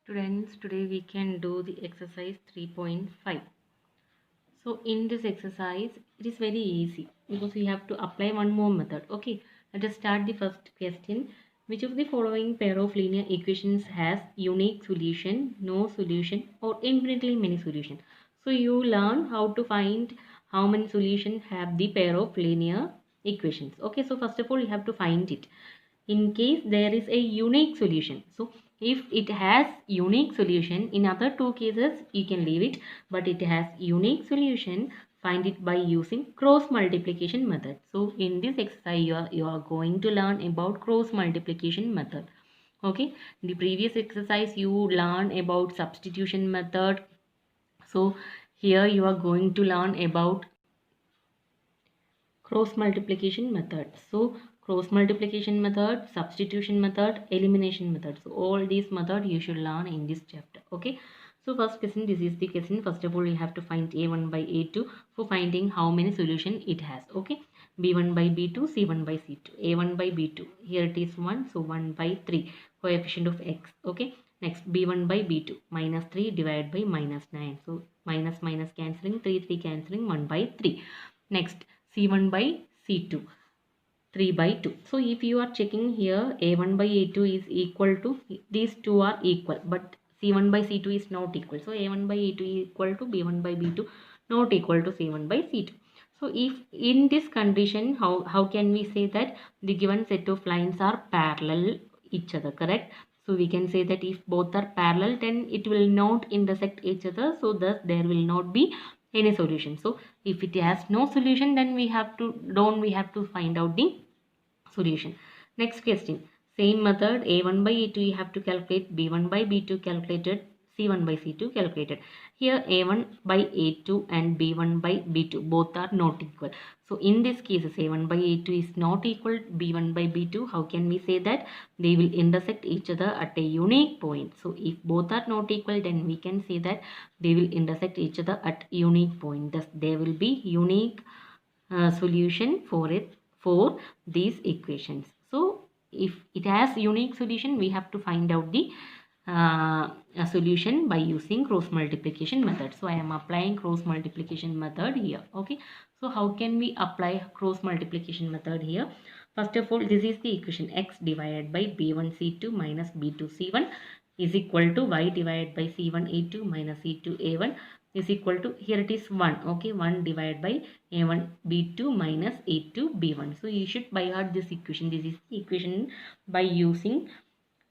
Students, today we can do the exercise 3.5. So in this exercise, it is very easy because we have to apply one more method. Okay, let us start the first question. Which of the following pair of linear equations has unique solution, no solution, or infinitely many solutions? So you learn how to find how many solutions have the pair of linear equations. Okay, so first of all, you have to find it in case there is a unique solution. So if it has unique solution, in other two cases you can leave it, but it has unique solution, find it by using cross multiplication method. So in this exercise you are going to learn about cross multiplication method. Okay, in the previous exercise you learn about substitution method. So here you are going to learn about cross multiplication method. So cross multiplication method, substitution method, elimination method. So all these method you should learn in this chapter. Okay, so first question, this is the question. First of all, you have to find a1 by a2 for finding how many solution it has. Okay, b1 by b2, c1 by c2, a1 by b2, here it is 1, so 1 by 3, coefficient of x. Okay, next b1 by b2, minus 3 divided by minus 9, so minus minus cancelling, 3 cancelling, 1 by 3. Next c1 by c2, 3 by 2. So if you are checking here, a1 by a2 is equal to, these two are equal, but c1 by c2 is not equal. So a1 by a2 is equal to b1 by b2, not equal to c1 by c2. So if in this condition, how can we say that the given set of lines are parallel each other, correct? So we can say that if both are parallel, then it will not intersect each other, so thus there will not be any solution. So if it has no solution, then we have to find out the solution. Next question, same method, a1 by a2 you have to calculate, b1 by b2 calculated, c1 by c2 calculated. Here a1 by a2 and b1 by b2 both are not equal. So in this case, a1 by a2 is not equal to b1 by b2. How can we say that? They will intersect each other at a unique point. So if both are not equal, then we can say that they will intersect each other at unique point. Thus there will be unique solution for it, for these equations. So if it has unique solution, we have to find out the a solution by using cross multiplication method. So I am applying cross multiplication method here. Okay, so how can we apply cross multiplication method here? First of all, this is the equation, x divided by b1 c2 minus b2 c1 is equal to y divided by c1 a2 minus c2 a1 is equal to, here it is 1. Okay, 1 divided by a1 b2 minus a2 b1. So you should by heart this equation. This is the equation by using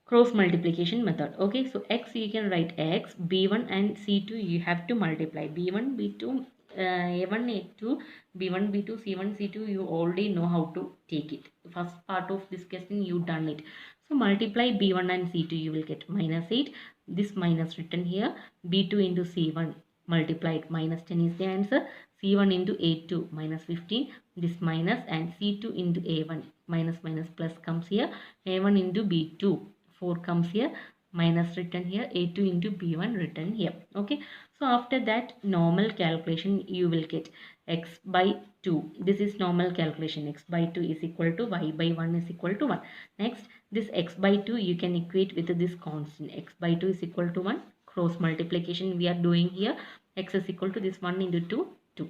cross multiplication method. Okay, so x you can write x, b1 and c2 you have to multiply, b1 b2 a1 a2 b1 b2 c1 c2 you already know how to take it. First part of this question you done it. So multiply b1 and c2, you will get minus 8, this minus written here, b2 into c1 multiplied, minus 10 is the answer, c1 into a2 minus 15, this minus, and c2 into a1 minus minus plus comes here, a1 into b2 4 comes here, minus written here, a2 into b1 written here. Okay, so after that normal calculation you will get x by 2, this is normal calculation, x by 2 is equal to y by 1 is equal to 1. Next, this x by 2 you can equate with this constant, x by 2 is equal to 1, cross multiplication we are doing here, x is equal to this 1 into 2, 2,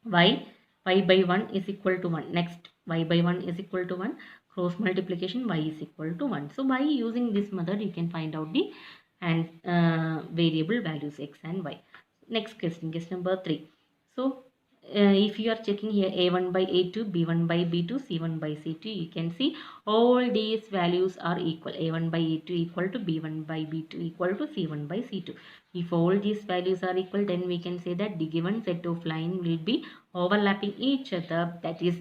y by 1 is equal to 1. Next, y by 1 is equal to 1, cross multiplication y is equal to 1. So by using this method you can find out the and variable values x and y. Next question, question number 3. So if you are checking here a1 by a2, b1 by b2, c1 by c2, you can see all these values are equal, a1 by a2 equal to b1 by b2 equal to c1 by c2. If all these values are equal, then we can say that the given set of line will be overlapping each other, that is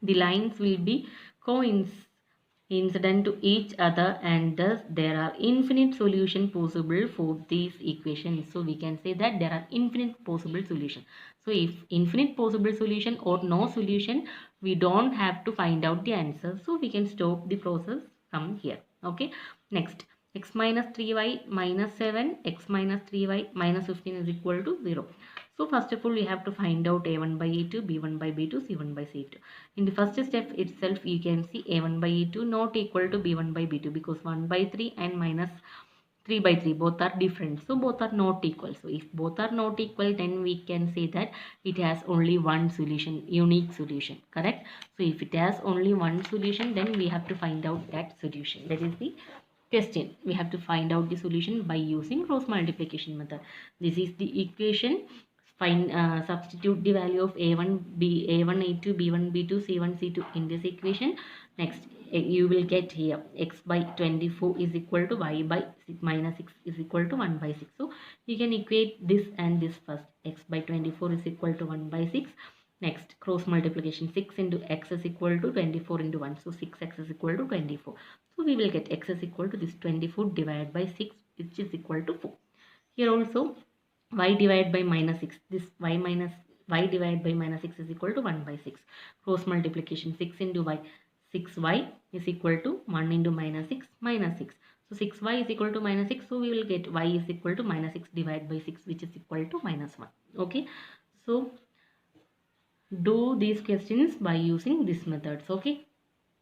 the lines will be coincident to each other, and thus there are infinite solution possible for these equations. So we can say that there are infinite possible solution. So if infinite possible solution or no solution, we don't have to find out the answer, so we can stop the process from here. Okay, next, x minus 3y minus 7, x minus 3y minus 15 is equal to 0. So first of all we have to find out a1 by a2, b1 by b2, c1 by c2. In the first step itself you can see a1 by a2 not equal to b1 by b2, because 1 by 3 and minus 3 by 3, both are different, so both are not equal. So if both are not equal, then we can say that it has only one solution, unique solution, correct? So if it has only one solution, then we have to find out that solution. That is the question. We have to find out the solution by using cross multiplication method. This is the equation. Find substitute the value of a1 a2 b1 b2 c1 c2 in this equation. Next, you will get here x by 24 is equal to y by minus 6 is equal to 1 by 6. So you can equate this and this first. X by 24 is equal to 1 by 6. Next, cross multiplication, 6 into x is equal to 24 into 1. So 6x is equal to 24. So we will get x is equal to this 24 divided by 6, which is equal to 4. Here also y divided by minus 6. This y divided by minus 6 is equal to 1 by 6. Cross multiplication, 6 into y. 6y is equal to 1 into minus 6 minus 6. So 6y is equal to minus 6. So we will get y is equal to minus 6 divided by 6, which is equal to minus 1. Okay. So do these questions by using these methods. Okay.